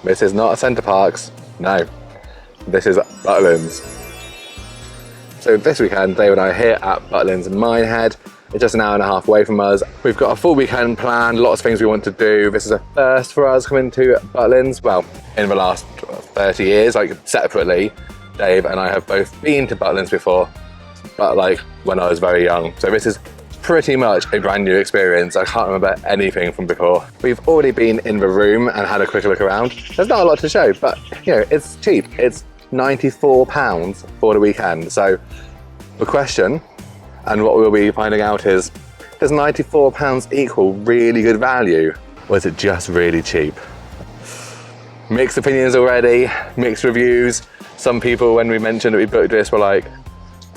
This is not Ascenta Parks. No, this is Butlins. So this weekend, Dave and I are here at Butlins Minehead. It's just an hour and a half away from us. We've got a full weekend planned, lots of things we want to do. This is a first for us coming to Butlins. Well, in the last 30 years, like separately, Dave and I have both been to Butlins before, but like when I was very young. So this is pretty much a brand new experience. I can't remember anything from before. We've already been in the room and had a quick look around. There's not a lot to show, but you know, it's cheap. It's £94 for the weekend. So the question, and what we'll be finding out is, does £94 equal really good value? Or is it just really cheap? Mixed opinions already, mixed reviews. Some people, when we mentioned that we booked this, were like,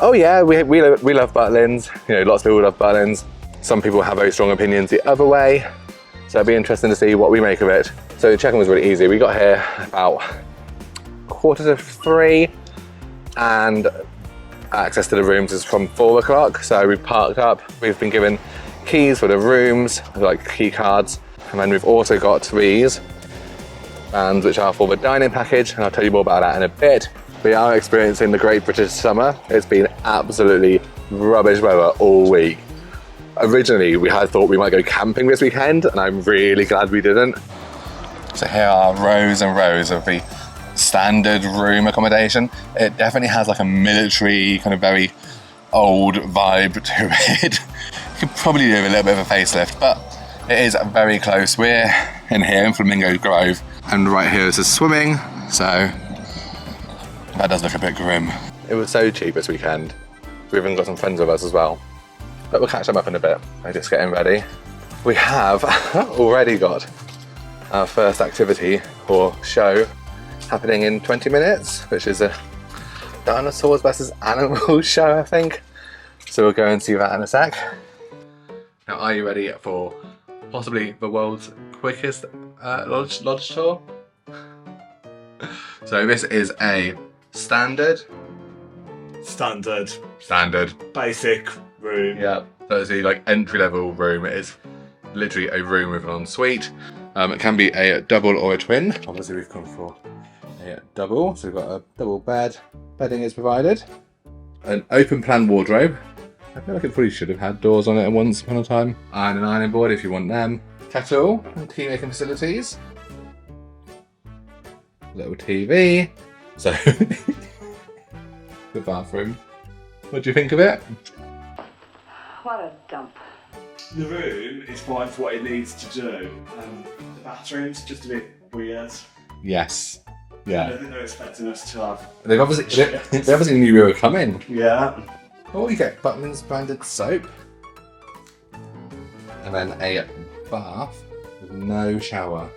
oh yeah, we love Butlins. You know, lots of people love Butlins. Some people have very strong opinions the other way. So it'd be interesting to see what we make of it. So the check-in was really easy. We got here about 2:45 and access to the rooms is from 4 o'clock. So we parked up. We've been given keys for the rooms, like key cards. And then we've also got these bands which are for the dining package. And I'll tell you more about that in a bit. We are experiencing the Great British Summer. It's been absolutely rubbish weather all week. Originally, we had thought we might go camping this weekend, and I'm really glad we didn't. So here are rows and rows of the standard room accommodation. It definitely has like a military, kind of very old vibe to it. You could probably do a little bit of a facelift, but it is very close. We're in here in Flamingo Grove, and right here is the swimming, so that does look a bit grim. It was so cheap this weekend. We've even got some friends with us as well. But we'll catch them up in a bit. I'm just getting ready. We have already got our first activity or show happening in 20 minutes, which is a dinosaurs versus animals show, I think. So we'll go and see that in a sec. Now, are you ready for possibly the world's quickest lodge tour? So this is a standard, basic room. Yeah, so it's a like entry-level room. It is literally a room with an ensuite. It can be a double or a twin. Obviously we've come for a double, so we've got a double bed. Bedding is provided. An open plan wardrobe. I feel like it probably should have had doors on it at once upon a time. And an ironing board if you want them. Kettle and tea making facilities. Little TV. So, the bathroom. What do you think of it? What a dump. The room is fine for what it needs to do. The bathroom's just a bit weird. Yes. I Yeah. don't think they're expecting us to have. They obviously knew we were coming. Yeah. Oh, you get Butlins branded soap. And then a bath with no shower.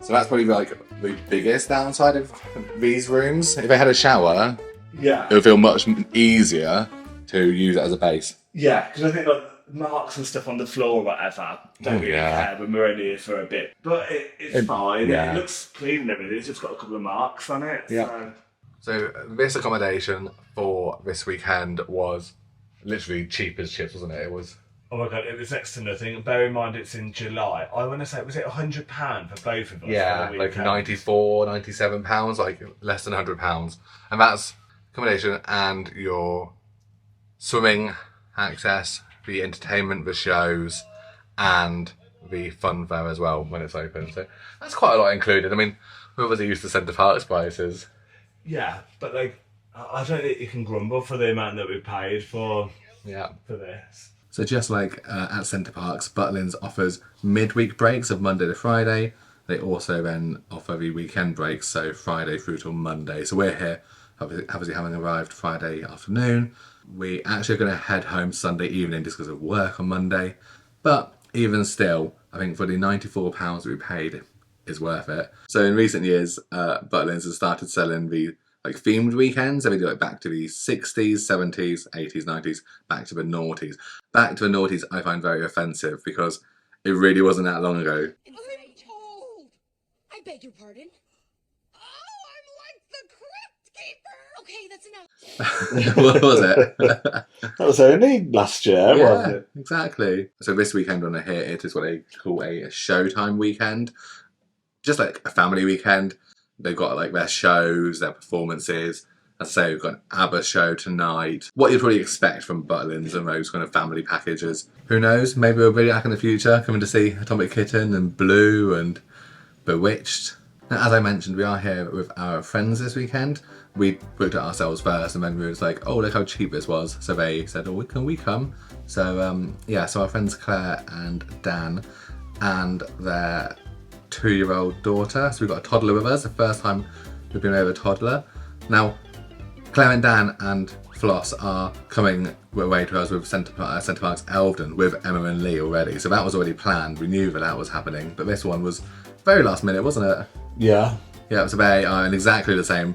So that's probably like the biggest downside of these rooms. If they had a shower, Yeah. it would feel much easier to use it as a base. Yeah, because I think like marks and stuff on the floor or whatever don't really care when we're only here for a bit. But it's fine. yeah. It looks clean and everything. It's just got a couple of marks on it. Yeah. So this accommodation for this weekend was literally cheap as chips, wasn't it? It was. Oh my god, it was next to nothing. Bear in mind it's in July. I want to say, was it £100 for both of us? Yeah, for the like weekend? £94, £97, like less than £100. And that's accommodation and your swimming access, the entertainment, the shows, and the funfair as well when it's open. So that's quite a lot included. I mean, we're obviously used to Centre Parks prices. Yeah, but like, I don't think you can grumble for the amount that we paid for this. So just like at Centre Parks, Butlins offers midweek breaks of Monday to Friday. They also then offer the weekend breaks, so Friday through till Monday. So we're here, obviously having arrived Friday afternoon. We actually are going to head home Sunday evening just because of work on Monday. But even still, I think for the £94 that we paid is worth it. So in recent years, Butlins has started selling the like themed weekends. So we do it back to the 60s, 70s, 80s, 90s, back to the noughties. Back to the noughties I find very offensive because it really wasn't that long ago. I'm told. I beg your pardon. Oh, I'm like the crypt keeper. Okay, that's enough. What was it? That was only last year, wasn't it? Exactly. So this weekend on here, it is what they call a Showtime Weekend. just like a family weekend. They've got like their shows, their performances. As I say, we've got an ABBA show tonight. What you'd probably expect from Butlins and those kind of family packages. Who knows? Maybe we'll be back in the future coming to see Atomic Kitten and Blue and Bewitched. And as I mentioned, we are here with our friends this weekend. We booked it ourselves first, and then we was like, oh, look how cheap this was. So they said, oh, can we come? So yeah, so our friends Claire and Dan and their 2-year-old daughter. So we've got a toddler with us, the first time we've been over a toddler. Now, Claire and Dan and Floss are coming away to us with Centre Parks Elvedon with Emma and Lee already. So that was already planned. We knew that was happening, but this one was very last minute, wasn't it? Yeah. Yeah, it was very in exactly the same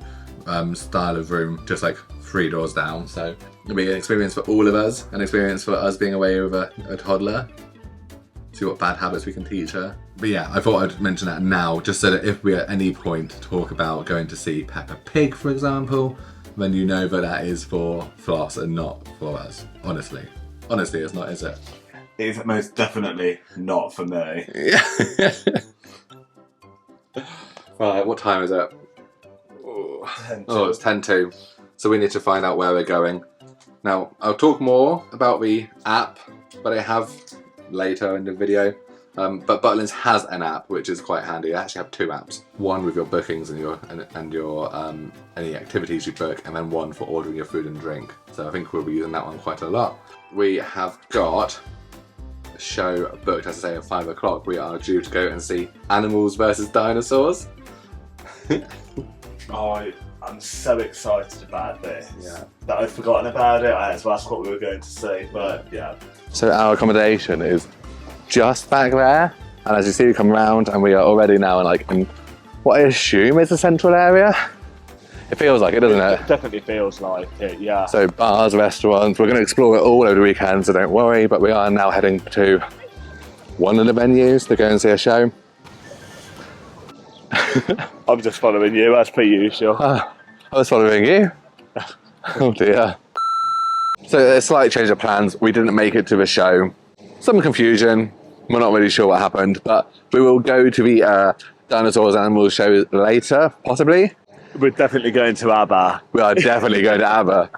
style of room, just like 3 doors down. So it'll be an experience for all of us, an experience for us being away with a toddler. See what bad habits we can teach her. But yeah, I thought I'd mention that now, just so that if we at any point talk about going to see Peppa Pig, for example, then you know that that is for Floss and not for us. Honestly, it's not, is it? It's most definitely not for me. Yeah. Right, what time is it? Oh, it's 10:02. So we need to find out where we're going. Now, I'll talk more about the app that I have later in the video. But Butlins has an app which is quite handy. I actually have 2 apps. One with your bookings and your any activities you book, and then one for ordering your food and drink. So I think we'll be using that one quite a lot. We have got a show booked, as I say, at 5 o'clock. We are due to go and see Animals versus Dinosaurs. I'm so excited about this. Yeah. That I've forgotten about it. I had to ask what we were going to see, but yeah. So our accommodation is just back there, and as you see, we come round and we are already now in what I assume is the central area. It feels like it, doesn't it? It definitely feels like it, yeah. So bars, restaurants, we're going to explore it all over the weekend, so don't worry, but we are now heading to one of the venues to go and see a show. I'm just following you as per usual. I was following you. Oh dear. So a slight change of plans. We didn't make it to the show. Some confusion. We're not really sure what happened, but we will go to the Dinosaurs Animals show later, possibly. We're definitely going to ABBA. We are definitely going to ABBA.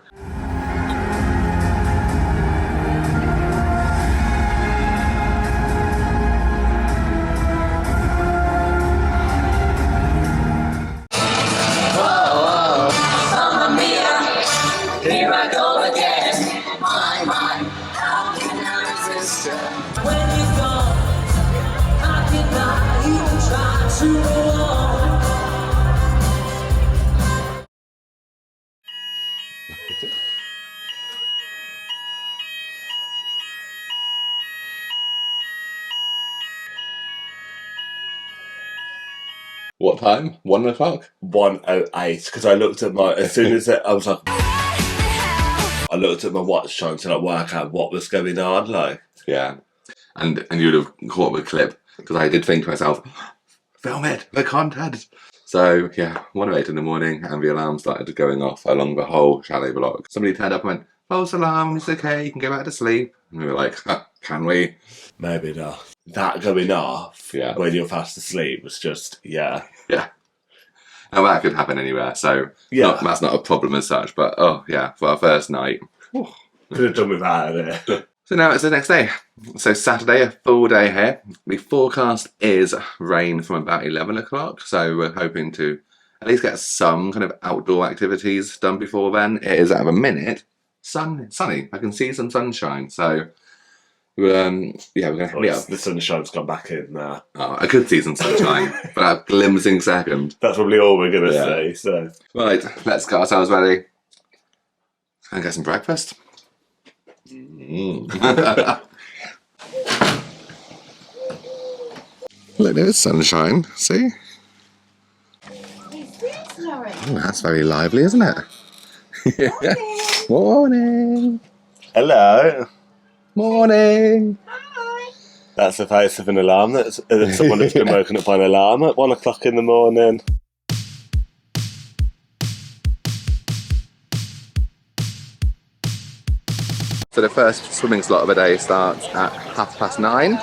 Here I go again. My, how can I resist you? When you're gone, I cannot even try to go on. What time? 1 o'clock? 1:08, because I looked at as soon as I was like, I looked at my watch trying to work out what was going on, Yeah. And you'd have caught the clip, because I did think to myself, film it, the content. So yeah, 1:08 in the morning, and the alarm started going off along the whole chalet block. Somebody turned up and went, false alarm, it's okay, you can go back to sleep. And we were like, can we? Maybe not. That going off when you're fast asleep was just, yeah. Yeah. And that could happen anywhere, so that's not a problem as such, but oh yeah, for our first night. Could have done without it. So now it's the next day. So Saturday, a full day here. The forecast is rain from about 11 o'clock, so we're hoping to at least get some kind of outdoor activities done before then. It is at the minute sunny. I can see some sunshine, so we're going to The sunshine's gone back in now. Oh, I could see some sunshine, but a glimpsing second. That's probably all we're going to see, so. Right, let's get ourselves ready and get some breakfast. Look, there's sunshine, see? Oh, that's very lively, isn't it? Morning! Hello! Morning! That's the face of an alarm. That's someone that's been woken up by an alarm at 1 o'clock in the morning. So the first swimming slot of the day starts at 9:30.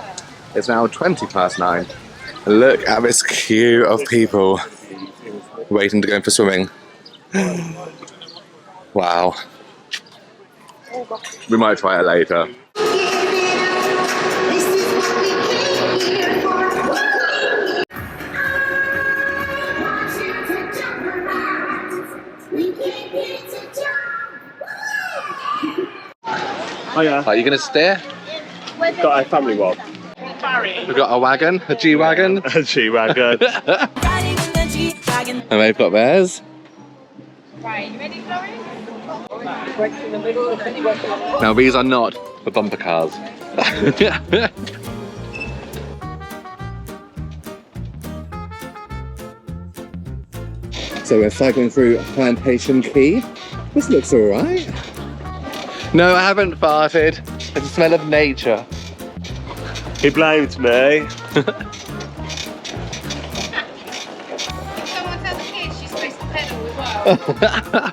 It's now 9:20. Look at this queue of people waiting to go in for swimming. Wow. We might try it later. Oh yeah. Are you going to steer? Got a family one. We've got a wagon, a G-wagon. A G-wagon. And they've got theirs. Right, you ready, Florrie? Now these are not the bumper cars. So we're cycling through Plantation Quay. This looks alright. No, I haven't farted. It's the smell of nature. He blamed me. Someone tell the kids she's supposed to pedal as well.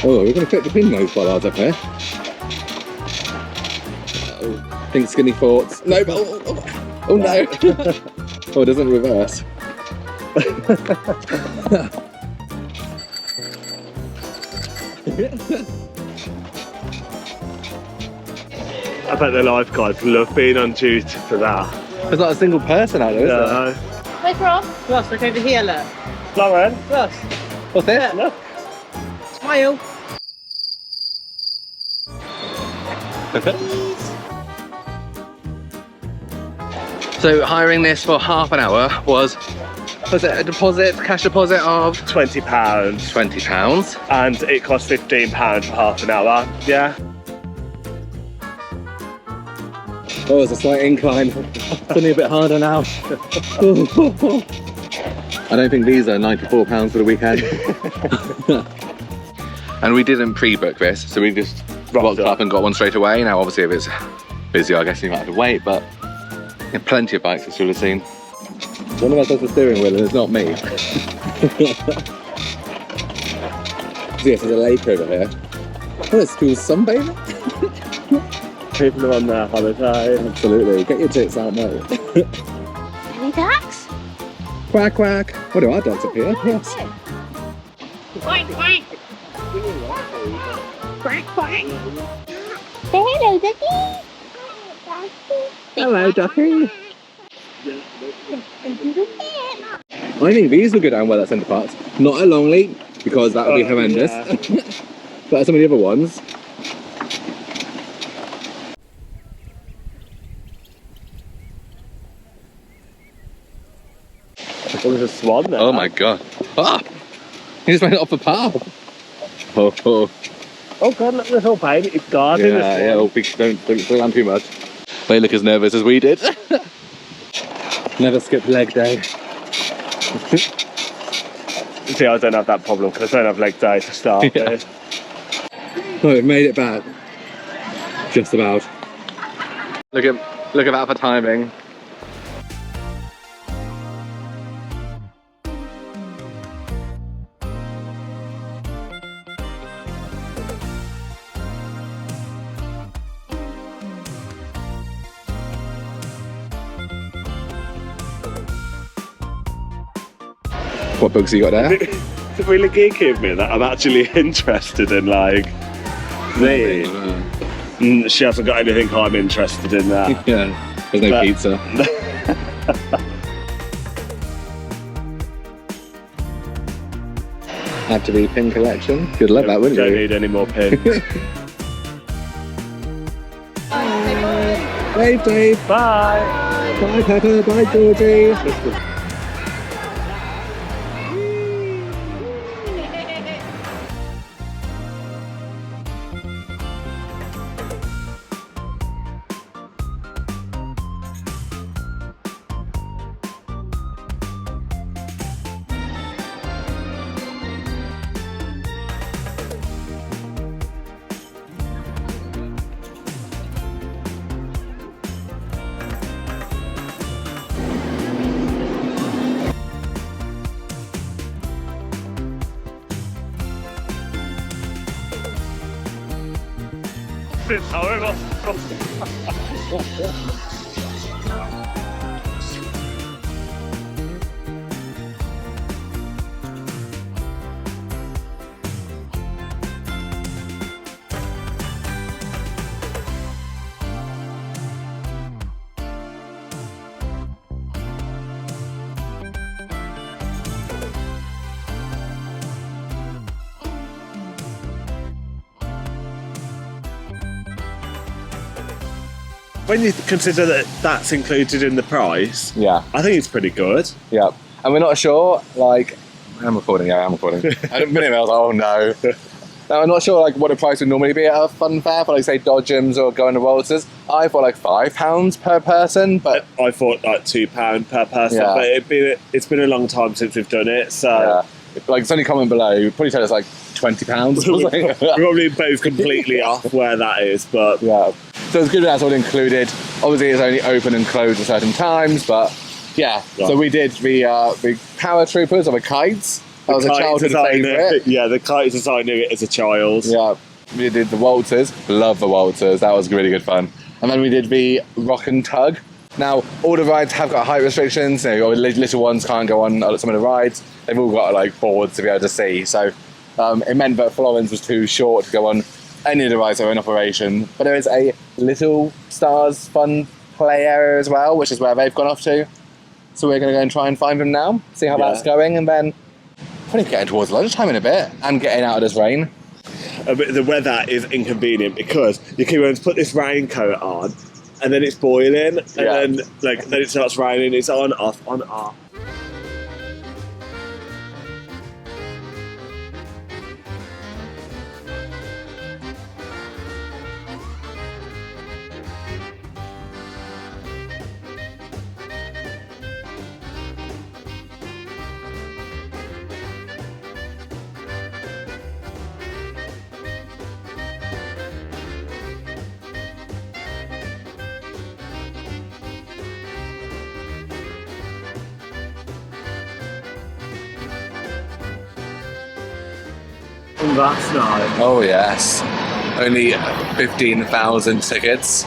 Oh, we're going to fit the pin nose bollards up here. Think skinny thoughts. No, oh no. Oh, it doesn't reverse. I bet the lifeguards love being on duty for that. There's not a single person out there, is there? No. Where's Rob? Ross, look over here, look. Lauren? Ross, What's this? Look. smile. So hiring this for half an hour was it a deposit, cash deposit of £20. £20? And it cost £15 for half an hour. Yeah. Oh, there's a slight incline. It's only a bit harder now. I don't think these are £94 for the weekend. And we didn't pre-book this, so we just rocked up and got one straight away. Now, obviously, if it's busy, I guess you might have to wait, but there are plenty of bikes, as you'll have seen. One of us has the steering wheel, and it's not me. So yes, there's a lake over here. Oh, it's cool sunbathing. People are on their holiday. Absolutely. Get your tits out, mate. Any ducks? Quack, quack. What do our ducks up here? Yes. Quack, quack. Quack, quack. Say hello, Ducky. Hello, ducky. I think these will go down well at Centre Parks. Not at Longley, because that would be horrendous. Yeah. But at some of the other ones. There was a swan there. Oh my god. Ah! He just went off the path. Oh, oh. Oh god, look at this whole baby. It's guarding Yeah, this yeah, one. oh, don't slow down too much. They look as nervous as we did. Never skip leg day. See, I don't have that problem because I don't have leg day to start Yeah. with. Oh, we've made it back. Just about. Look at that for timing. What books you got there? It's really geeky of me that I'm actually interested in, like, me. She hasn't got anything I'm interested in that. Yeah, there's no But- pizza. Had to be pin collection. You'd love that, wouldn't Don't you? need any more pins. Wave, Dave. Bye! Bye, Pepper. Bye, Georgie. It's horrible. when you consider that that's included in the price, Yeah. I think it's pretty good. Yeah. And we're not sure, like, I'm recording, yeah, I'm recording. I didn't I was like, oh no. Now, I'm not sure like what the price would normally be at a fun fair for like say Dodgems or going to Walters. I thought like £5 per person, but I thought like £2 per person, Yeah. but it's been a long time since we've done it, so yeah. Like it's only comment below. You probably tell us like £20 or something. we're probably both completely off where that is, but Yeah. So it's good that's all included. Obviously it's only open and closed at certain times, but yeah. Right. So we did the paratroopers or the kites. That was a kites childhood as I knew- favourite. Yeah, the kites as I knew it as a child. Yeah. We did the Walters. Love the Walters. That was really good fun. And then we did the Rock and Tug. Now, all the rides have got height restrictions. You know, little ones can't go on some of the rides. They've all got like boards to be able to see. So it meant that Florence was too short to go on any of the rides that are in operation. But there is a Little Stars fun play area as well, which is where they've gone off to. So we're going to go and try and find them now, see how that's going, and then probably getting towards lunchtime in a bit and getting out of this rain. But the weather is inconvenient because you keep having to put this raincoat on, and then it's boiling, and then it starts raining. It's on off, on off. That's nice. Oh yes, only 15,000 tickets.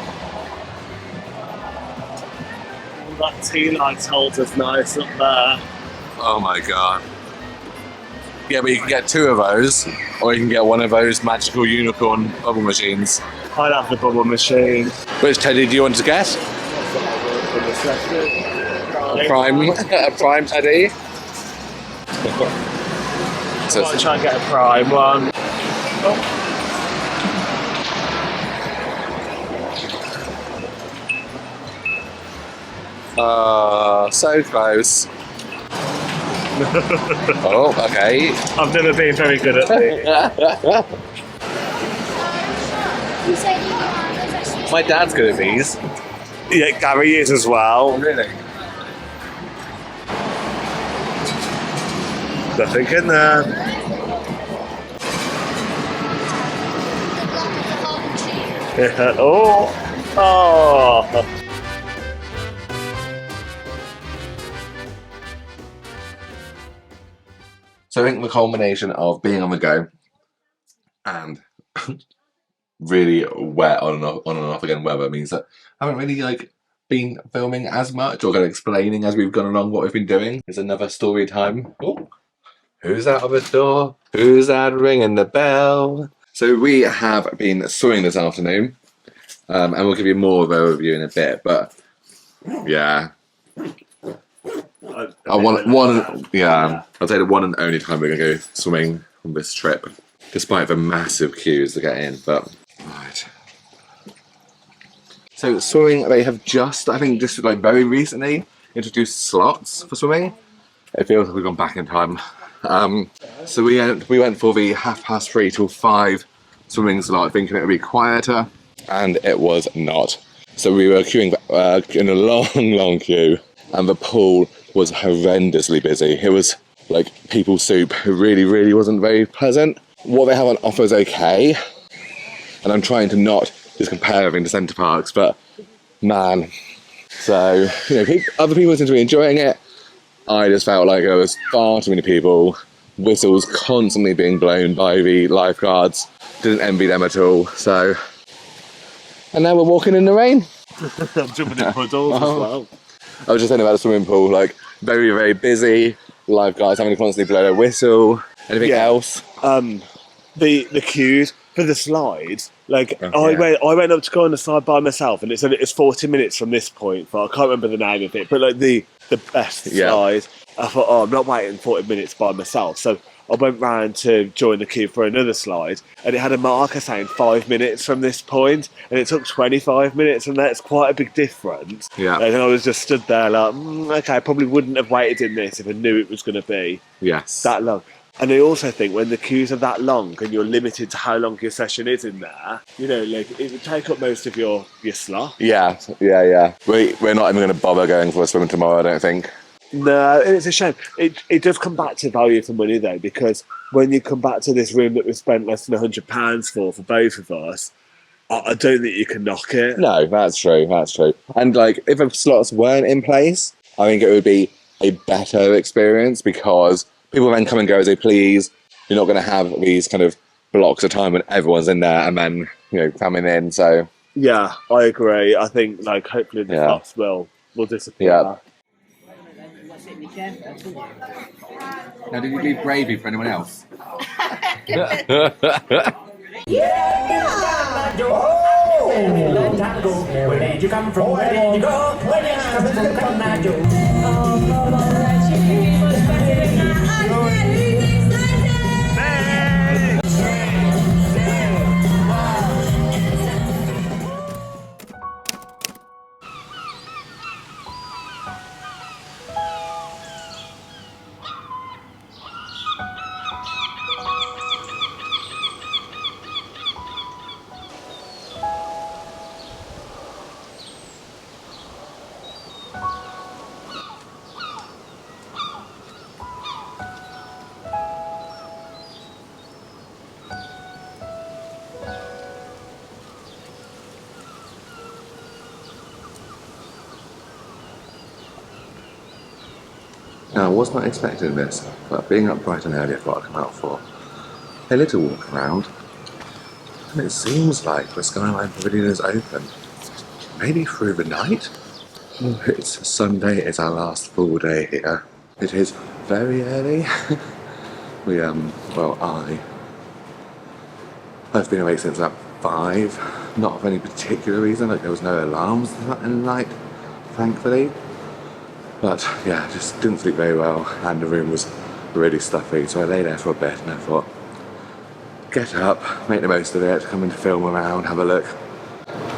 That tea light holder's nice up there. Oh my god. Yeah, but you can get 2 of those, or you can get one of those magical unicorn bubble machines. I'd have the bubble machine. Which Teddy do you want to get? A prime Teddy? So I'll try and get a prime one. so close. Oh, okay. I've never been very good at these. My dad's good at these. Yeah, Gary is as well. Really? Nothing in there. Oh. So I think the culmination of being on the go and really wet on and off again weather means that I haven't really like been filming as much or kind of explaining as we've gone along what we've been doing. There's another story time. Oh, who's out of the door? Who's that ringing the bell? So we have been swimming this afternoon, and we'll give you more of an overview in a bit. But yeah. I'll say the one and only time we're going to go swimming on this trip, despite the massive queues to get in, but right. So swimming, they have just like very recently introduced slots for swimming. It feels like we've gone back in time. So we went for the 3:30 till 5 swimming slot, thinking it would be quieter, and it was not. So we were queuing in a long queue, and the pool was horrendously busy. It was like people soup. It really wasn't very pleasant. What they have on offer is okay, and I'm trying to not just compare everything to Centre Parks, but man. So, other people seem to be enjoying it. I just felt like there was far too many people, whistles constantly being blown by the lifeguards. Didn't envy them at all, so. And now we're walking in the rain. I'm jumping in puddles as well. I was just saying about the swimming pool, like very busy, lifeguards having to constantly blow their whistle. Anything else? The queues for the slides. Like I went up to go on the slide by myself, and it said it's 40 minutes from this point. But I can't remember the name of it. But like the best slide, I thought, oh, I'm not waiting 40 minutes by myself. So I went round to join the queue for another slide, and it had a marker saying 5 minutes from this point, and it took 25 minutes, and that's quite a big difference. Yeah. And I was just stood there like, okay, I probably wouldn't have waited in this if I knew it was going to be Yes. that long. And I also think when the queues are that long and you're limited to how long your session is in there, you know, like it would take up most of your slot. Yeah. We're not even going to bother going for a swim tomorrow, I don't think. No, it's a shame. It does come back to value for money though, because when you come back to this room that we spent less than £100 for both of us, I don't think you can knock it. No, that's true. And like, if the slots weren't in place, I think it would be a better experience because people then come and go as they please. You're not going to have these kind of blocks of time when everyone's in there and then, you know, coming in. So Yeah, I agree. I think like hopefully the slots will disappear. Yeah. Now, did you leave gravy for anyone else? Long time ago, where did you come from? Where did you go? Where did you come from? Come now, Joe. Now, I was not expecting this, but being up bright and early, I thought I'd come out for a little walk around. And it seems like the Skyline Pavilion is open. Maybe through the night? It's Sunday, it's our last full day here. It is very early. I've been awake since about 5, not for any particular reason, like there was no alarms in the night, thankfully. But yeah, just didn't sleep very well and the room was really stuffy, so I lay there for a bit and I thought, get up, make the most of it, come and film around, have a look,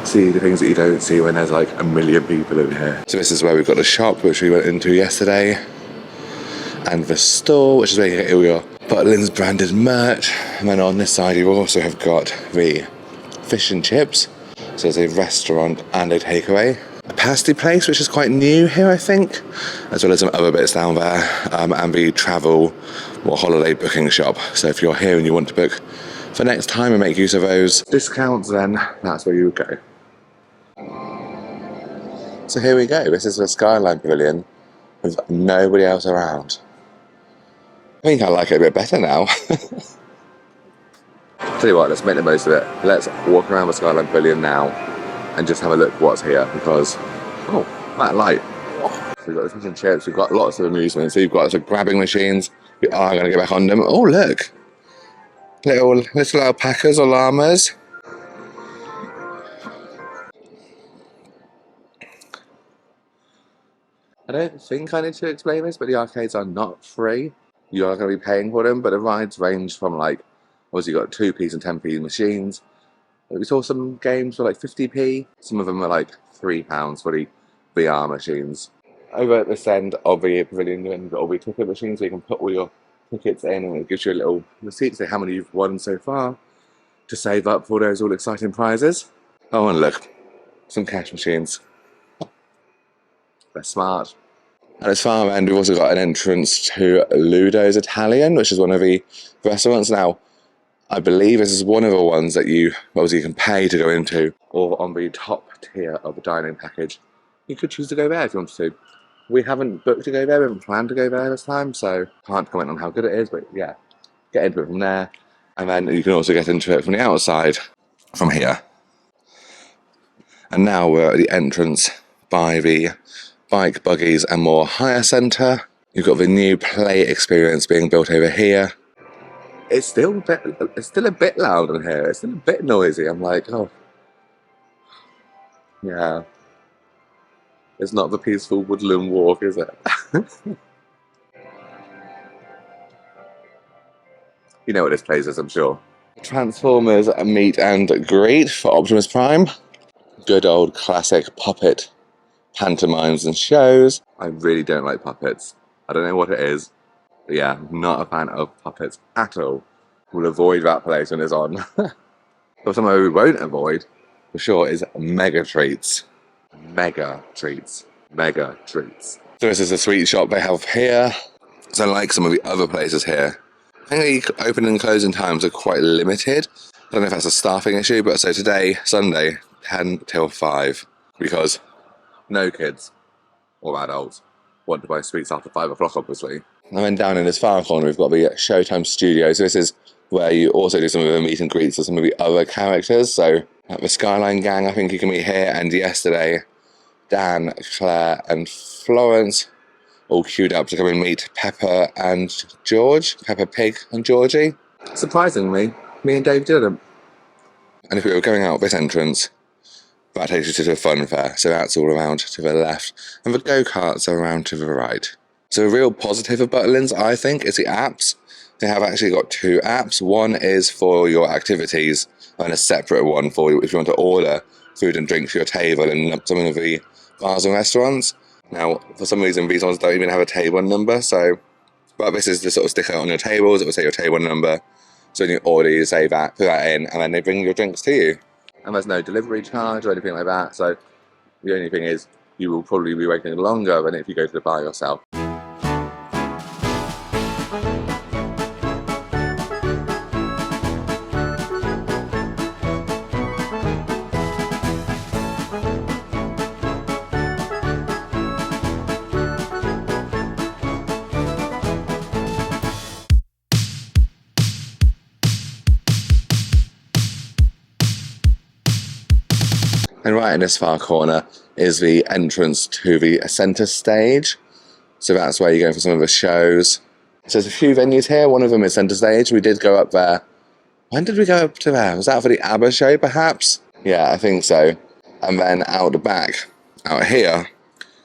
see the things that you don't see when there's like a million people in here. So this is where we've got the shop, which we went into yesterday, and the store, which is where you get all your Butlins branded merch. And then on this side you also have got the fish and chips, so there's a restaurant and a takeaway. A pasty place, which is quite new here, I think, as well as some other bits down there, and the travel or holiday booking shop. So if you're here and you want to book for next time and make use of those discounts, then that's where you would go. So here we go. This is the Skyline Pavilion with nobody else around. I think I like it a bit better now. Tell you what, let's make the most of it. Let's walk around the Skyline Pavilion now and just have a look what's here, because, oh, that light. So we've got the fish and chips, we've got lots of amusements. So you've got some grabbing machines. We are going to get back on them. Oh, look. Little alpacas or llamas. I don't think I need to explain this, but the arcades are not free. You are going to be paying for them, but the rides range from like, obviously you've got 2p and 10p machines. We saw some games for like 50p. Some of them are like £3 for the VR machines. Over at this end of the pavilion, you've got all the ticket machines where you can put all your tickets in, and it gives you a little receipt to say how many you've won so far to save up for those all exciting prizes. Oh, and look, some cash machines. They're smart. At its far end, we've also got an entrance to Ludo's Italian, which is one of the restaurants. Now, I believe this is one of the ones that you can pay to go into, or on the top tier of the dining package, you could choose to go there if you wanted to. We haven't booked to go there, we haven't planned to go there this time, so can't comment on how good it is, but yeah, get into it from there. And then you can also get into it from the outside, from here. And now we're at the entrance by the bike, buggies and more hire centre. You've got the new play experience being built over here. It's still a bit loud in here. It's still a bit noisy. I'm like, oh, yeah. It's not the peaceful woodland walk, is it? You know what this place is, I'm sure. Transformers meet and greet for Optimus Prime. Good old classic puppet pantomimes and shows. I really don't like puppets. I don't know what it is, but yeah, I'm not a fan of puppets at all. We'll avoid that place when it's on. But somewhere we won't avoid, for sure, is mega treats. Mega treats. Mega treats. So this is a sweet shop they have here. So like some of the other places here, I think the opening and closing times are quite limited. I don't know if that's a staffing issue, but so today, Sunday, 10 till 5, because no kids or adults want to buy sweets after 5 o'clock, obviously. And then down in this far corner, we've got the Showtime studio. So this is where you also do some of the meet and greets with some of the other characters. So at the Skyline gang, I think you can meet here. And yesterday, Dan, Claire and Florence all queued up to come and meet Peppa and George. Peppa Pig and Georgie. Surprisingly, me and Dave didn't. And if we were going out this entrance, that takes you to the funfair. So that's all around to the left. And the go-karts are around to the right. So a real positive of Butlins, I think, is the apps. They have actually got 2 apps. One is for your activities and a separate one for if you want to order food and drink for your table in some of the bars and restaurants. Now, for some reason, these ones don't even have a table number. So, but this is the sort of sticker on your tables. It will say your table number. So when you order, you say that, put that in, and then they bring your drinks to you. And there's no delivery charge or anything like that. So the only thing is, you will probably be waiting longer than if you go to the bar yourself. And right in this far corner is the entrance to the Ascenta Stage. So that's where you go for some of the shows. So there's a few venues here. One of them is Ascenta Stage. We did go up there. When did we go up to there? Was that for the ABBA show, perhaps? Yeah, I think so. And then out the back, out here,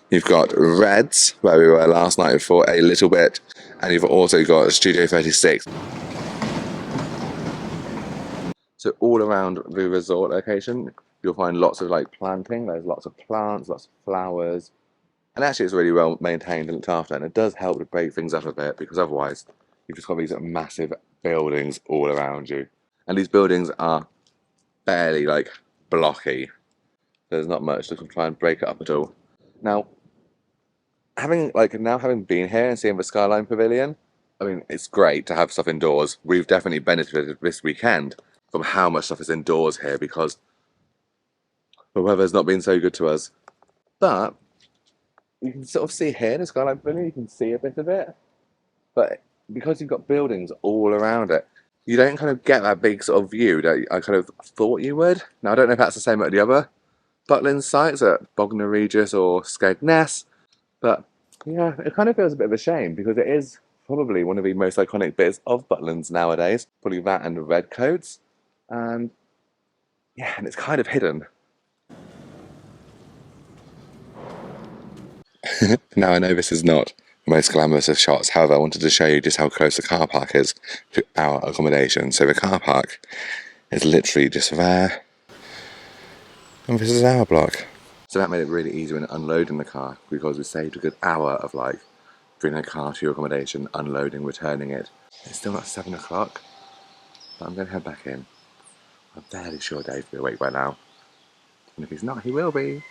you've got Reds, where we were last night for a little bit. And you've also got Studio 36. So all around the resort location, you'll find lots of like planting. There's lots of plants, lots of flowers. And actually it's really well maintained and looked after. And it does help to break things up a bit, because otherwise you've just got these massive buildings all around you. And these buildings are barely like blocky. There's not much to try and break it up at all. Now, having been here and seeing the Skyline Pavilion, I mean, it's great to have stuff indoors. We've definitely benefited this weekend from how much stuff is indoors here, because the weather's not been so good to us. But you can sort of see here in the Skyline Pavilion, you can see a bit of it. But because you've got buildings all around it, you don't kind of get that big sort of view that I kind of thought you would. Now, I don't know if that's the same at the other Butlins sites at Bognor Regis or Skegness, but yeah, it kind of feels a bit of a shame, because it is probably one of the most iconic bits of Butlins nowadays. Probably that and the red coats. And yeah, and it's kind of hidden. Now, I know this is not the most glamorous of shots, however I wanted to show you just how close the car park is to our accommodation. So the car park is literally just there, and this is our block. So that made it really easy when unloading the car, because we saved a good hour of like bringing a car to your accommodation, unloading, returning it. It's still not 7 o'clock, but I'm going to head back in. I'm fairly sure Dave will be awake by now, and if he's not, he will be.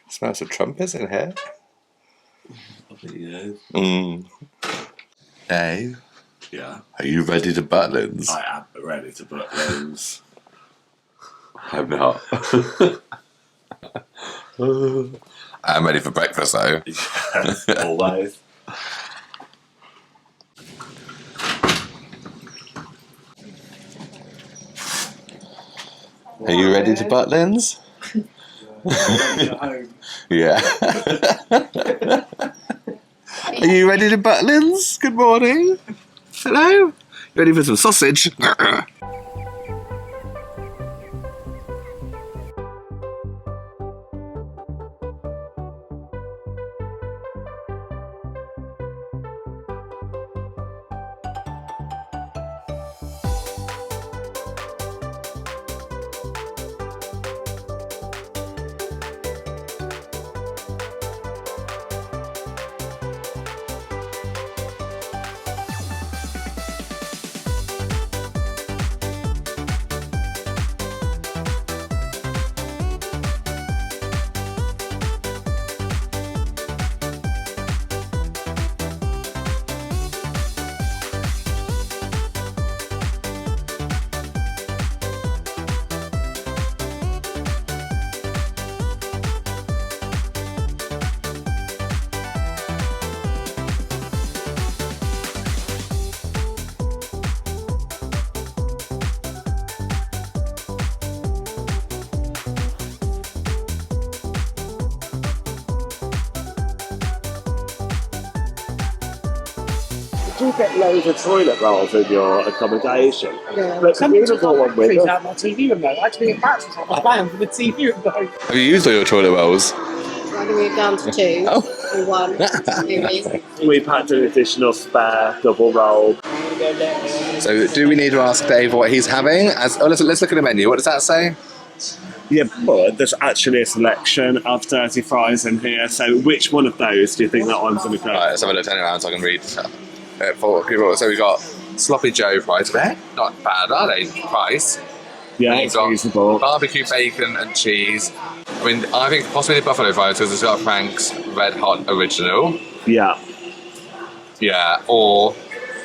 Smells of trumpets in here. I think you know. Dave, Yeah. are you ready to Butlins? I am ready to Butlins. I'm not. I'm ready for breakfast though. Yes, always. Are you ready to Butlins? Yeah. Are you ready to Butlins? Good morning. Hello. You ready for some sausage? do get loads of toilet rolls in your accommodation. Yeah. But Some we people would have got one with freeze us. out my TV remote. I had to bring it back to my van for the TV remote. Have you used all your toilet rolls? I'm going to go down to 2 Oh. and 1. Maybe. We packed an additional spare double roll. So do we need to ask Dave what he's having? Let's look at the menu. What does that say? Yeah, but there's actually a selection of dirty fries in here. So which one of those do you think that one's going to go? Right, let's have a look, turn around so I can read for people. So we've got Sloppy Joe fries. They're not bad, are they? Price. Yeah, And it's you've got reasonable. barbecue bacon and cheese. I mean, I think possibly the buffalo fries because it's got Frank's Red Hot Original. Yeah. Yeah, or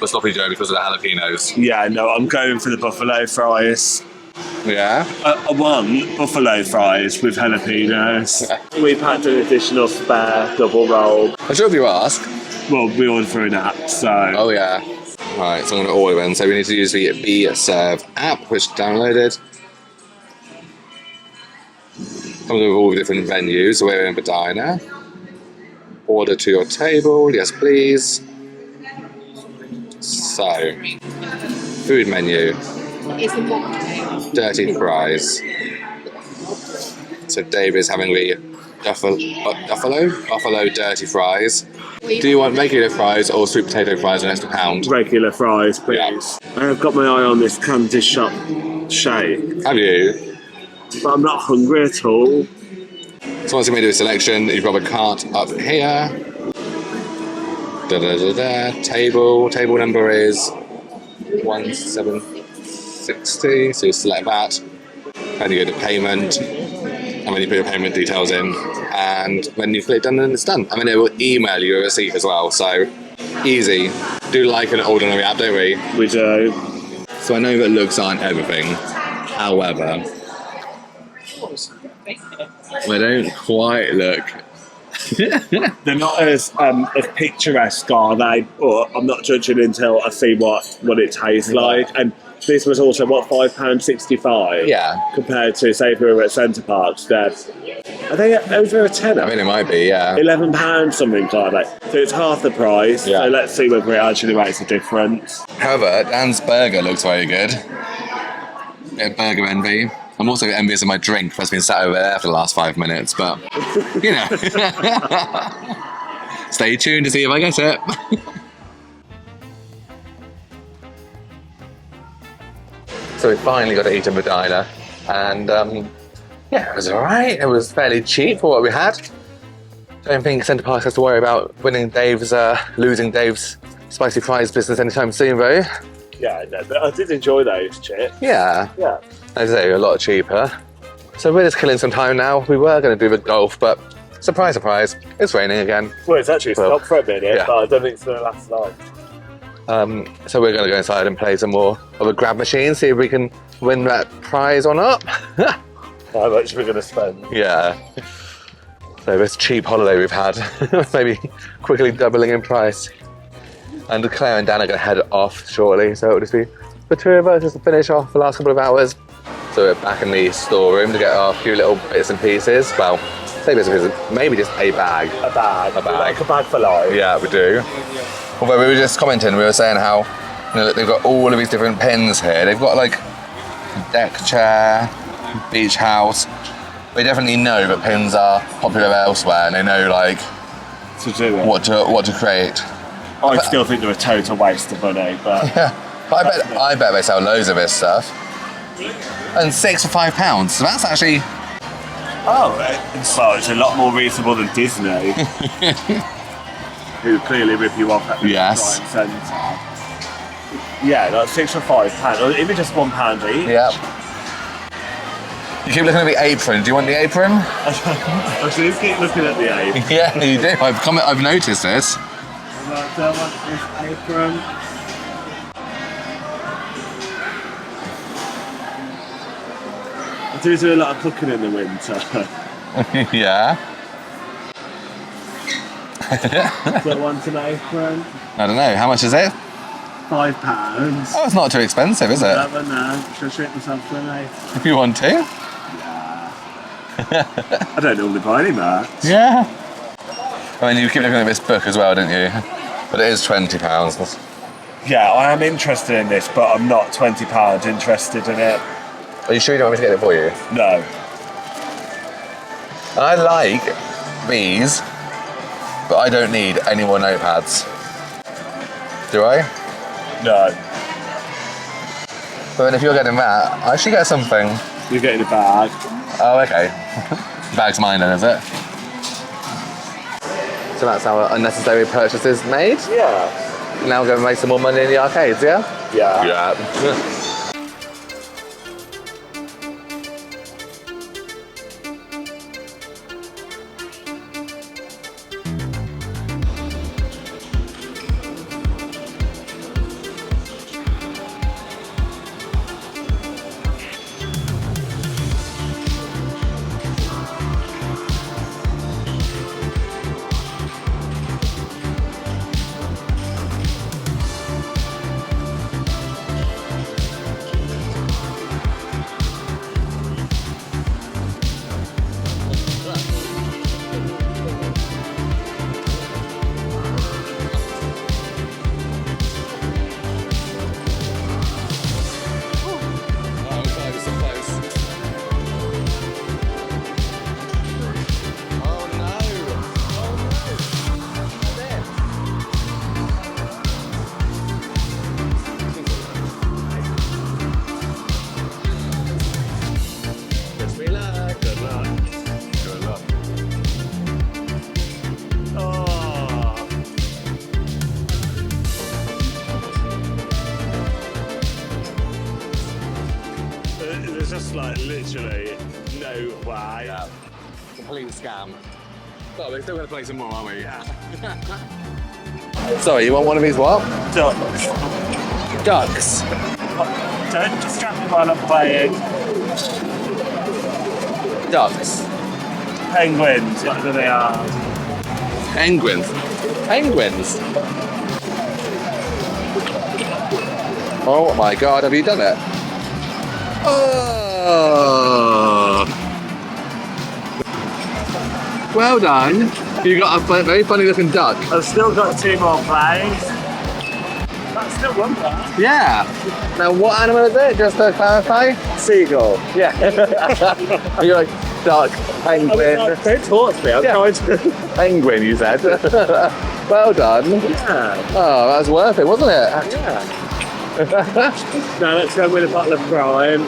the Sloppy Joe because of the jalapenos. Yeah, no, I'm going for the buffalo fries. Yeah. One buffalo fries with jalapenos. We packed an additional spare double roll. I'm sure if you ask. Well, we ordered through an app, so. Oh yeah. Right, so I'm going to order in. So we need to use the Be Serve app, which downloaded. Comes with all the different venues. So we're in Medina. Order to your table. Yes, please. So, food menu. It's the mocktail. Dirty fries. So Dave is having the buffalo dirty fries. Do you want regular fries or sweet potato fries an extra £1? Regular fries, please. I've got my eye on this candy shop shake, Have you? but I'm not hungry at all. So once you made a selection, you've got a cart up here. Table number is 1760. So you select that, and you go to payment, and then you put your payment details in, and when you've clicked done, then it's done. And then it will email you a receipt as well. So easy. Do like an ordinary app, don't we? We do. So I know that looks aren't everything. However, they don't quite look. They're not as picturesque, are they? But I'm not judging until I see what it tastes like. And this was also, what, £5.65? Yeah. Compared to, say, if we were at Centre Parks, they're, I think over a tenner. I mean, it might be, yeah. £11 something like that. So it's half the price. Yeah. So let's see whether it actually makes a difference. However, Dan's burger looks very good. Bit of burger envy. I'm also envious of my drink that's been sat over there for the last 5 minutes, but, you know. Stay tuned to see if I get it. So we finally got to eat in Medina, and yeah, it was alright. It was fairly cheap for what we had. Don't think Centre Parks has to worry about losing Dave's spicy fries business anytime soon, though. Yeah, no, but I did enjoy those chips. Yeah. Yeah. As I say, a lot cheaper. So we're just killing some time now. We were going to do the golf, but surprise, surprise, it's raining again. Well, it's actually stopped for a minute, yeah. but I don't think it's going to last long. So we're going to go inside and play some more of a grab machine, see if we can win that prize or not. How much we're going to spend. Yeah. So this cheap holiday we've had, maybe quickly doubling in price. And Claire and Dan are going to head off shortly, so it'll just be the two of us just to finish off the last couple of hours. So we're back in the storeroom to get our few little bits and pieces. Well, say bits and pieces, maybe just a bag. A bag. A bag. Like a bag for life. Yeah, we do. Although we were just commenting, we were saying how they've got all of these different pins here. They've got like deck chair, beach house. They definitely know that pins are popular elsewhere, and they know like To do it. what to create. I still think they're a total waste of money, but Yeah, but I bet they sell loads of this stuff. And 6 for £5. So that's actually it's a lot more reasonable than Disney, who clearly rip you off at the Yes. Prime Centre. Yeah, like 6 for £5, or even just £1 each. yeah. You keep looking at the apron. Do you want the apron? I just keep looking at the ape. Yeah, you do. I've noticed this. I want this apron. I do a lot of cooking in the winter. Yeah. Do I want an apron? I don't know. How much is it? £5. Oh, it's not too expensive, is it? Never know. Should I treat myself to an apron? If you want to. I don't normally buy any merch. Yeah. I mean, you keep looking at this book as well, don't you? But it is £20. Yeah, I am interested in this, but I'm not £20 interested in it. Are you sure you don't want me to get it for you? No. I like these, but I don't need any more notepads. Do I? No. But then if you're getting that, I should get something. You're getting a bag. Oh, okay. Bag's mine then, is it? So that's our unnecessary purchases made. Yeah. Now we're going to make some more money in the arcades, yeah? Yeah. Yeah. There's just like literally no way. Yeah. Complete scam. But we're still going to play some more, aren't we? Yeah. Sorry, you want one of these what? Ducks. Ducks. Don't distract me while I'm playing. Ducks. Penguins, whatever they are. Penguins. Penguins. Oh my god, have you done it? Oh. Well done. You got a very funny looking duck. I've still got 2 more plays. That's still one there. Yeah. Now what animal is it? Just to clarify? Seagull. Yeah. You're like duck, penguin. Don't talk to me, I'm trying to. Penguin, you said. Well done. Yeah. Oh, that was worth it, wasn't it? Yeah. Now let's go with a bottle of brine.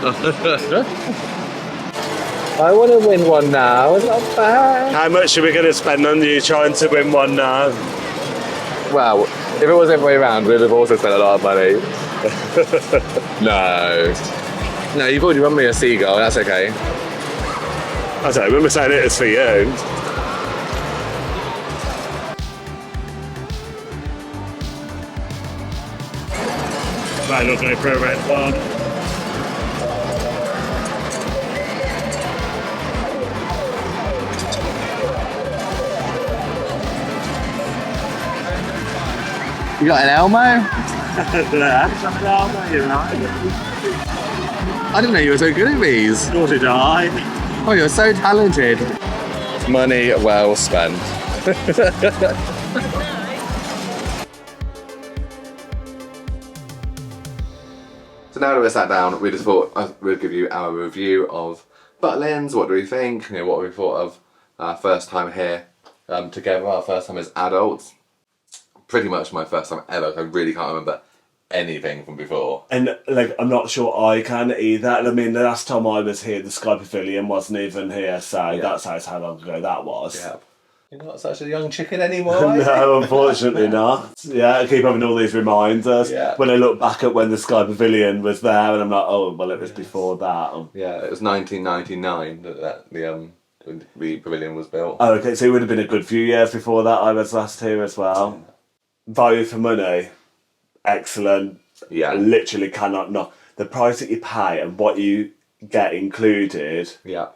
I want to win one now. It's not fair. How much are we going to spend on you trying to win one now? Well, if it was the other way around, we'd have also spent a lot of money. No. No, you've already won me a seagull. That's okay. I don't remember saying it was for you. Right, not going for a red one. You got an Elmo? You're right. I didn't know you were so good at these. Nor did I. Oh, you're so talented. Money well spent. So now that we're sat down, we just thought we'd give you our review of Butlins. What do we think? You know, what we thought of our first time here together, our first time as adults. Pretty much my first time ever. I really can't remember anything from before. And like, I'm not sure I can either. I mean, the last time I was here, the Sky Pavilion wasn't even here, so that's how long ago that was. Yeah. You're not such a young chicken anymore. No, unfortunately not. Yeah, I keep having all these reminders when I look back at when the Sky Pavilion was there, and I'm like, oh, well, it was before that. Yeah, it was 1999 that the pavilion was built. Oh, okay, so it would have been a good few years before that I was last here as well. Value for money, excellent. Yeah. I literally cannot knock the price that you pay and what you get included. Yeah.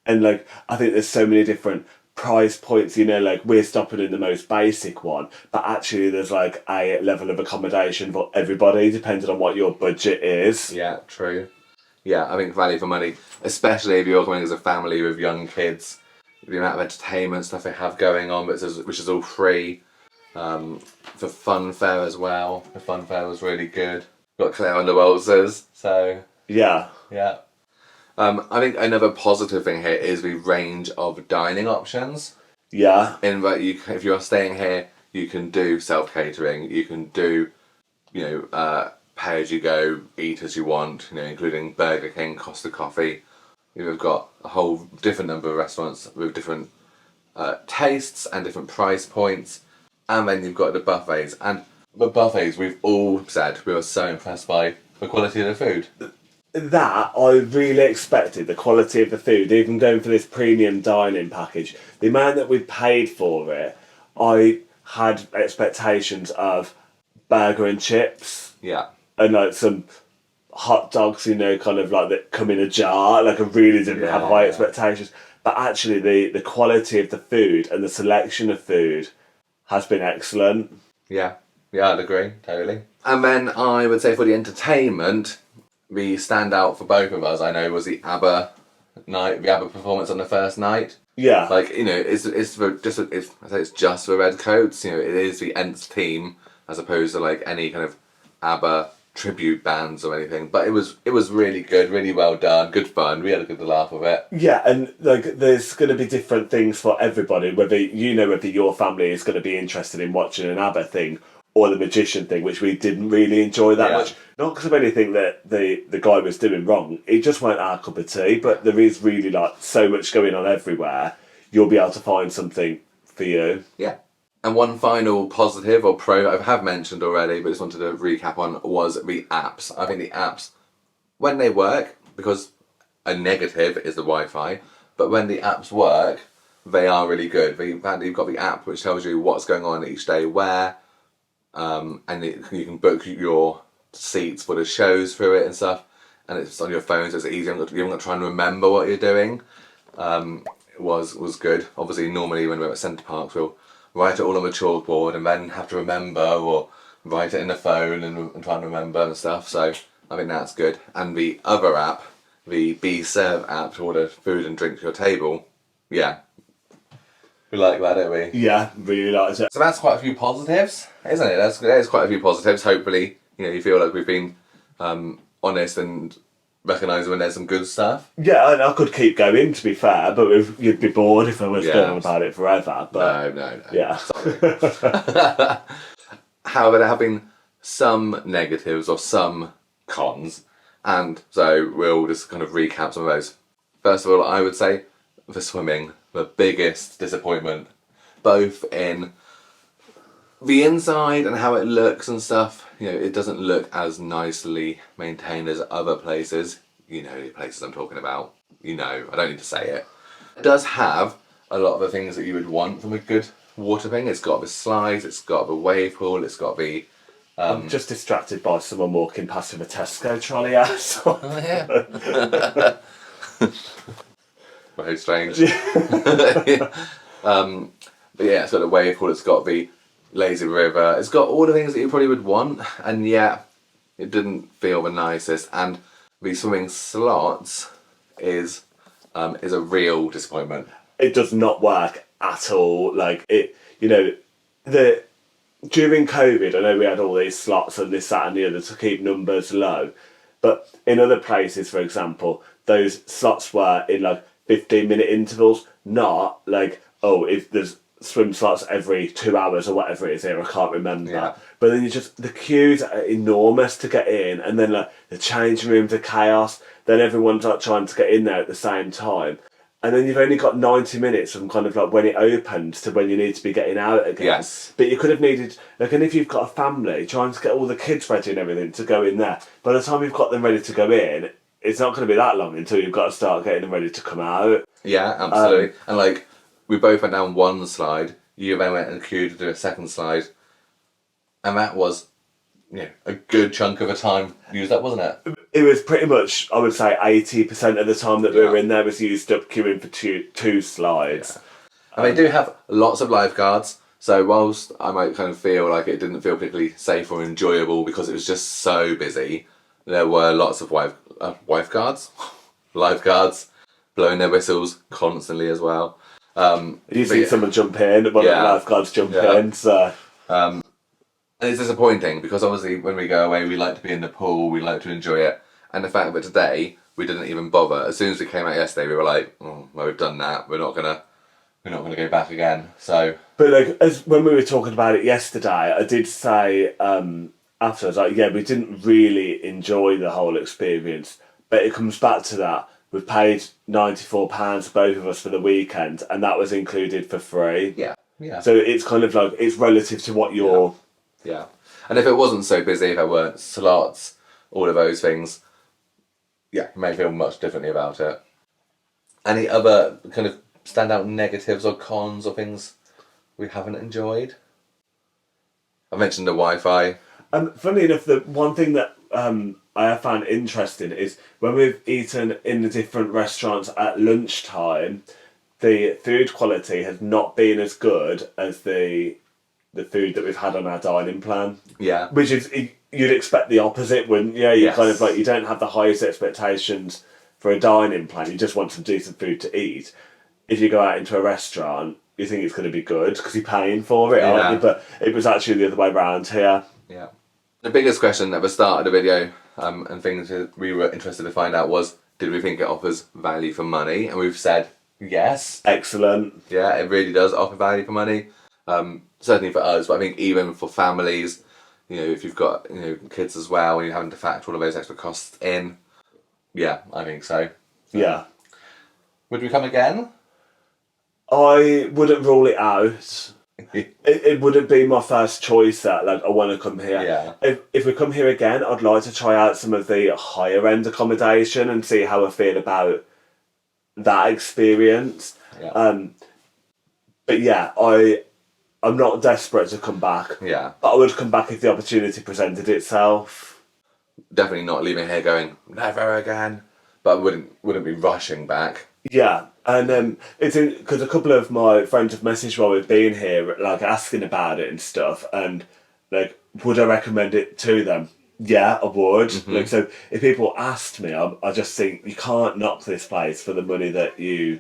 And like, I think there's so many different price points, you know, like we're stopping in the most basic one, but actually there's like a level of accommodation for everybody depending on what your budget is. Yeah, true. Yeah, I think value for money, especially if you're coming as a family with young kids, the amount of entertainment stuff they have going on, which is all free. For funfair as well. The funfair was really good. Got Claire on the waltzers, so Yeah. yeah. I think another positive thing here is the range of dining options. Yeah. In that if you're staying here, you can do self-catering, you can do, pay as you go, eat as you want, including Burger King, Costa Coffee. We've got a whole different number of restaurants with different tastes and different price points. And then you've got the buffets. And the buffets, we've all said we were so impressed by the quality of the food. That I really expected, the quality of the food, even going for this premium dining package. The amount that we paid for it, I had expectations of burger and chips Yeah. and like some hot dogs, kind of like that come in a jar. Like I really didn't have high expectations. But actually the quality of the food and the selection of food has been excellent. Yeah, I'd agree, totally. And then I would say for the entertainment, the standout for both of us, I know, was the ABBA night, the ABBA performance on the first night. Yeah. Like, it's just the red coats. It is the Nth team as opposed to like any kind of ABBA tribute bands or anything. But it was really good, really well done, good fun. We had a good laugh with it. Yeah, and like there's going to be different things for everybody. Whether your family is going to be interested in watching an ABBA thing or the magician thing, which we didn't really enjoy that much. Not because of anything that the guy was doing wrong. It just weren't our cup of tea. But there is really like so much going on everywhere. You'll be able to find something for you. Yeah. And one final positive or pro I have mentioned already, but just wanted to recap on, was the apps. I think the apps, when they work, because a negative is the Wi-Fi, but when the apps work, they are really good. You've got the app which tells you what's going on each day where, and you can book your seats for the shows through it and stuff, and it's on your phone, so it's easy. You haven't got to try and remember what you're doing. It was good. Obviously, normally when we're at Centre Parks, we'll write it all on the chalkboard and then have to remember, or write it in the phone and try and remember and stuff. So I think that's good. And the other app, the Be Serve app to order food and drink to your table, yeah, we like that, don't we? Yeah, really liked it. So that's quite a few positives, isn't it? There's quite a few positives. Hopefully, you feel like we've been honest and recognise when there's some good stuff. Yeah, and I could keep going, to be fair, but you'd be bored if I was going on about it forever. But No. yeah. Sorry. However, there have been some negatives or some cons, and so we'll just kind of recap some of those. First of all, I would say the swimming, the biggest disappointment, both in the inside and how it looks and stuff. It doesn't look as nicely maintained as other places. The places I'm talking about. I don't need to say it. It does have a lot of the things that you would want from a good water thing. It's got the slides, it's got the wave pool, it's got the... I'm just distracted by someone walking past with a Tesco trolley out. So. Oh, yeah. Very strange. But yeah, it's got the wave pool, it's got the lazy river, it's got all the things that you probably would want, and yet it didn't feel the nicest. And the swimming slots is a real disappointment. It does not work at all. Like it, during COVID, I know we had all these slots and this, that, and the other to keep numbers low, but in other places, for example, those slots were in like 15-minute intervals, not like, if there's swim slots every 2 hours or whatever it is here, I can't remember. Yeah. But then the queues are enormous to get in, and then like the changing rooms are chaos, then everyone's like trying to get in there at the same time. And then you've only got 90 minutes from kind of like when it opens to when you need to be getting out again. Yes. But you could have needed, like, and if you've got a family, trying to get all the kids ready and everything to go in there, by the time you've got them ready to go in, it's not going to be that long until you've got to start getting them ready to come out. Yeah, absolutely. And like, we both went down one slide, you then went and queued to do a second slide, and that was a good chunk of a time used up, wasn't it? It was pretty much, I would say, 80% of the time that we were in there was used up queuing for two slides. And they do have lots of lifeguards, so whilst I might kind of feel like it didn't feel particularly safe or enjoyable because it was just so busy, there were lots of lifeguards blowing their whistles constantly as well. You see someone jump in, one of the lifeguards jump in, so... And it's disappointing because obviously when we go away, we like to be in the pool, we like to enjoy it. And the fact that today we didn't even bother. As soon as we came out yesterday, we were like, oh, well, we've done that. We're not gonna go back again. So, but like as when we were talking about it yesterday, I did say afterwards, like, yeah, we didn't really enjoy the whole experience. But it comes back to that. We've paid £94 both of us for the weekend, and that was included for free. yeah. So it's kind of like it's relative to what you're. Yeah. And if it wasn't so busy, if there weren't slots, all of those things, yeah, you may feel much differently about it. Any other kind of standout negatives or cons or things we haven't enjoyed? I mentioned the Wi-Fi. Funny enough, the one thing that I have found interesting is when we've eaten in the different restaurants at lunchtime, the food quality has not been as good as the food that we've had on our dining plan. Yeah. Which is, you'd expect the opposite, wouldn't you? You Yes. kind of like, you don't have the highest expectations for a dining plan. You just want some decent food to eat. If you go out into a restaurant, you think it's going to be good because you're paying for it, aren't you? But it was actually the other way around here. Yeah. The biggest question at the start of the video and things that we were interested to find out was, did we think it offers value for money? And we've said yes. Excellent. Yeah, it really does offer value for money. Certainly for us, but I think even for families, you know, if you've got, you know, kids as well and you're having to factor all of those extra costs in, yeah, I think so. Yeah. Would we come again? I wouldn't rule it out. It wouldn't be my first choice that, like, I want to come here. Yeah. If we come here again, I'd like to try out some of the higher end accommodation and see how I feel about that experience. Yeah. But yeah, I'm not desperate to come back. Yeah. But I would come back if the opportunity presented itself. Definitely not leaving here going, never again. But I wouldn't be rushing back. Yeah, and it's because a couple of my friends have messaged while we've been here, like asking about it and stuff, and like, would I recommend it to them? Yeah, I would. Mm-hmm. Like, so if people asked me, I just think you can't knock this place for the money that you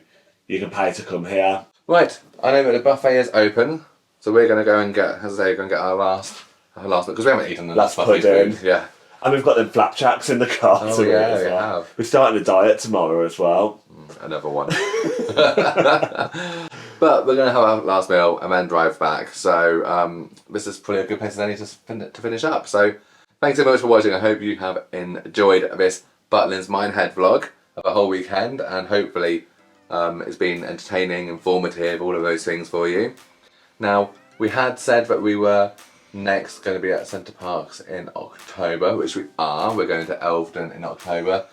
can pay to come here. Right, I know that the buffet is open, so we're going to go and get, as I say, go and get our last because we haven't eaten the Last buffet pudding. food. Yeah. And we've got them flapjacks in the car Oh, to eat yeah, as we well. have. We're starting a diet tomorrow as well. Another one. But we're going to have our last meal and then drive back. So this is probably a good place to finish up. So thanks so much for watching. I hope you have enjoyed this Butlins Minehead vlog of a whole weekend, and hopefully it's been entertaining, informative, all of those things for you. Now, we had said that we were next going to be at Centre Parks in October, which we are. We're going to Elvedon in October.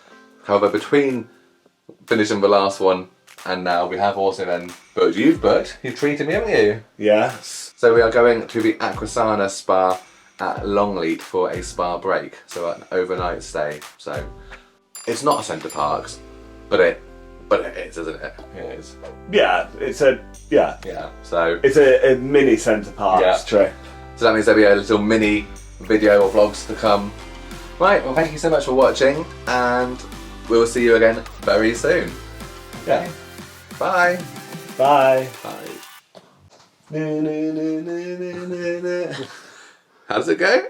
However, between finishing the last one and now, we have also then booked. You've treated me, haven't you? Yes. So we are going to the Acquasana Spa at Longleat for a spa break, so an overnight stay. So it's not a Centre Parks, but it is, isn't it? It is. Yeah, it's Yeah. So it's a mini Centre Parks trip. So that means there'll be a little mini video or vlogs to come. Right, well, thank you so much for watching, and we will see you again very soon. Yeah. Bye. Bye. Bye. How does it go?